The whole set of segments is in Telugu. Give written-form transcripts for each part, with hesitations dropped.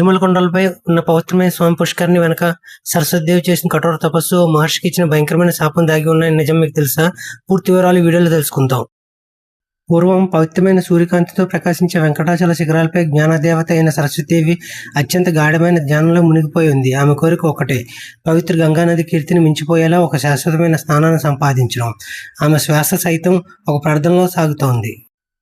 తిరుమల కొండలపై ఉన్న పవిత్రమైన స్వామి పుష్కరిణి వెనక సరస్వతిదేవి చేసిన కఠోర తపస్సు మహర్షికి ఇచ్చిన భయంకరమైన శాపం దాగి ఉన్న నిజం మీకు తెలుసా? పూర్తి వివరాలు ఈ వీడియోలో తెలుసుకుందాం. పూర్వం పవిత్రమైన సూర్యకాంతితో ప్రకాశించే వెంకటాచల శిఖరాలపై జ్ఞానదేవత అయిన సరస్వతీదేవి అత్యంత గాఢమైన ధ్యానంలో మునిగిపోయి ఉంది. ఆమె కోరిక ఒకటే, పవిత్ర గంగానది కీర్తిని మించిపోయేలా ఒక శాశ్వతమైన స్థానాన్ని సంపాదించడం. ఆమె శ్వాస సైతం ఒక ప్రార్థనలో సాగుతోంది.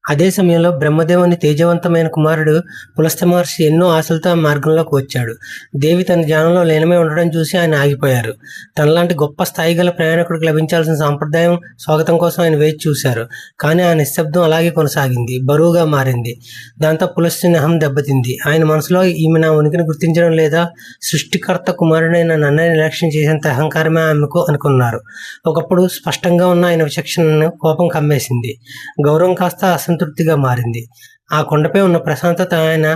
అదే సమయంలో బ్రహ్మదేవుని తేజవంతమైన కుమారుడు పులస్త్య మహర్షి ఎన్నో ఆశలతో ఆ మార్గంలోకి వచ్చాడు. దేవి తన ధ్యానంలో లీనమై ఉండడం చూసి ఆయన ఆగిపోయారు. తనలాంటి గొప్ప స్థాయి గల ప్రయాణికుడికి లభించాల్సిన సాంప్రదాయం స్వాగతం కోసం ఆయన వేచి చూశారు. కానీ ఆ నిశ్శబ్దం అలాగే కొనసాగింది, బరువుగా మారింది. దాంతో పులస్త్యుని అహం దెబ్బతింది. ఆయన మనసులో ఈమె నా ఉనికిని గుర్తించడం లేదా, సృష్టికర్త కుమారుడైన నన్నే నిర్లక్ష్యం చేసేంత అహంకారమే ఆమెకు అనుకున్నారు. ఒకప్పుడు స్పష్టంగా ఉన్న ఆయన విచక్షణను కోపం కమ్మేసింది. గౌరవం కాస్త అసంతృప్తిగా మారింది. ఆ కొండపై ఉన్న ప్రశాంతత ఆయన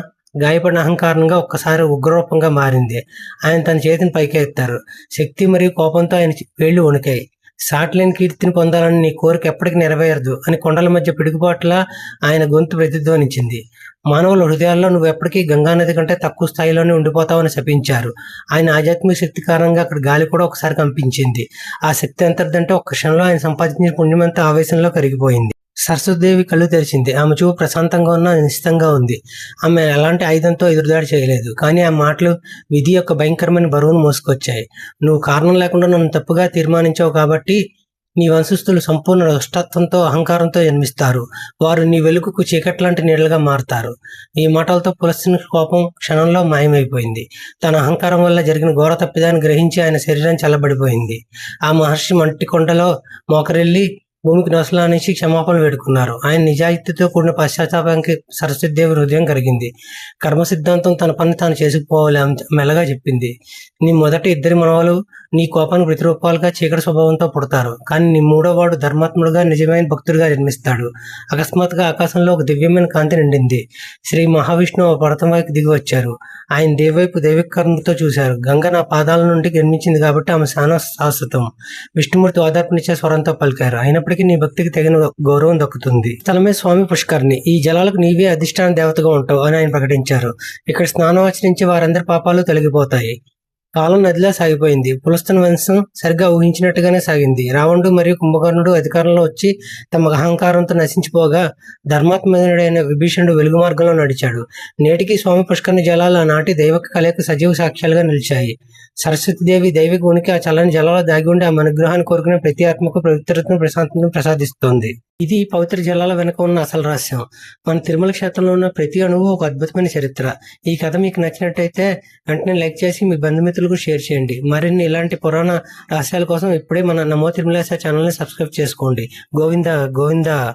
గాయపడిన అహంకారంగా ఒక్కసారి ఉగ్రరూపంగా మారింది. ఆయన తన చేతిని పైకెత్తారు. శక్తి మరియు కోపంతో ఆయన వేళ్లు వణికాయి. సాటిలేని కీర్తిని పొందాలని నీ కోరిక ఎప్పటికీ నెరవేరదు అని కొండల మధ్య పిడుగుపాట్ల ఆయన గొంతు ప్రతిధ్వనించింది. మానవుల హృదయాల్లో నువ్వు ఎప్పటికీ గంగానది కంటే తక్కువ స్థాయిలోనే ఉండిపోతావని శపించారు. ఆయన ఆధ్యాత్మిక శక్తి కారణంగా అక్కడ గాలి కూడా ఒకసారి కంపించింది. ఆ శక్తి ఎంతదంటే ఒక్క క్షణంలో ఆయన సంపాదించిన పుణ్యమంతా ఆవేశంలో కరిగిపోయింది. సరస్వతీదేవి కళ్ళు తెరిచింది. ఆమె చూపు ప్రశాంతంగా ఉన్నా నిశ్చితంగా ఉంది. ఆమె ఎలాంటి ఆయుధంతో ఎదురుదాడి చేయలేదు. కానీ ఆ మాటలు విధి యొక్క భయంకరమైన బరువును మోసుకొచ్చాయి. నువ్వు కారణం లేకుండా నన్ను తప్పుగా తీర్మానించావు కాబట్టి నీ వంశస్థులు సంపూర్ణ దుష్టత్వంతో అహంకారంతో జన్మిస్తారు. వారు నీ వెలుగుకు చీకట్లాంటి నీడలుగా మారుతారు. ఈ మాటలతో పులస్త్యుని కోపం క్షణంలో మాయమైపోయింది. తన అహంకారం వల్ల జరిగిన ఘోర తప్పిదాన్ని గ్రహించి ఆయన శరీరం చల్లబడిపోయింది. ఆ మహర్షి మంటి కొండలో మోకరెళ్ళి భూమికి నొసలానేసి క్షమాపణ వేడుకున్నారు. ఆయన నిజాయితీతో కూడిన పశ్చాత్తాపానికి సరస్వతీదేవి హృదయం కరిగింది. కర్మ సిద్ధాంతం తన పని తాను చేసుకుపోవాలి మెల్లగా చెప్పింది. నీ మొదటి ఇద్దరి మనవలు నీ కోపానికి ప్రతిరూపాలుగా చీకటి స్వభావంతో పుడతారు. కానీ నీ మూడోవాడు ధర్మాత్ముడుగా నిజమైన భక్తుడిగా జన్మిస్తాడు. అకస్మాత్తుగా ఆకాశంలో ఒక దివ్యమైన కాంతి నిండింది. శ్రీ మహావిష్ణువు ఆ పర్వతం వైపు దిగి వచ్చారు. ఆయన దేవి వైపు దైవికర్మతో చూశారు. గంగ నా పాదాల నుండి జన్మించింది కాబట్టి ఆమె శాశ్వతం. విష్ణుమూర్తి ఓదార్పునిచ్చే స్వరంతో పలికారు. అయినప్పటికీ నీ భక్తికి తగిన గౌరవం దక్కుతుంది. స్థలమే స్వామి పుష్కరిణి. ఈ జలాలకు నీవే అధిష్టాన దేవతగా ఉంటావు అని ఆయన ప్రకటించారు. ఇక్కడ స్నానం ఆచరించి వారందరి పాపాలు తొలగిపోతాయి. కాలం నదిలా సాగిపోయింది. పులస్త్య వంశం సరిగ్గా ఊహించినట్టుగానే సాగింది. రావణుడు మరియు కుంభకర్ణుడు అధికారంలో వచ్చి తమ అహంకారంతో నశించిపోగా ధర్మాత్మయుడైన విభీషణుడు వెలుగు మార్గంలో నడిచాడు. నేటికి స్వామి పుష్కరిణి జలాలు ఆనాటి దైవక కలయిక సజీవ సాక్ష్యాలుగా నిలిచాయి. సరస్వతీదేవి దైవిక ఉనికి ఆ చల్లని జలాల్లో దాగి ఉండి ఆ అనుగ్రహాన్ని కోరుకునే ప్రతి ఆత్మకు పవిత్రతను ప్రశాంతతను ప్రసాదిస్తోంది. ఇది పవిత్ర జలాల వెనుక ఉన్న అసలు రహస్యం. మన తిరుమల క్షేత్రంలో ఉన్న ప్రతి అణువు ఒక అద్భుతమైన చరిత్ర. ఈ కథ మీకు నచ్చినట్టయితే వెంటనే లైక్ చేసి మీ బంధుమిత్రులకు షేర్ చేయండి. మరిన్ని ఇలాంటి పురాణ రహస్యాల కోసం ఇప్పుడే మన నమో తిరుమలేశ ఛానల్ని సబ్స్క్రైబ్ చేసుకోండి. గోవింద గోవింద.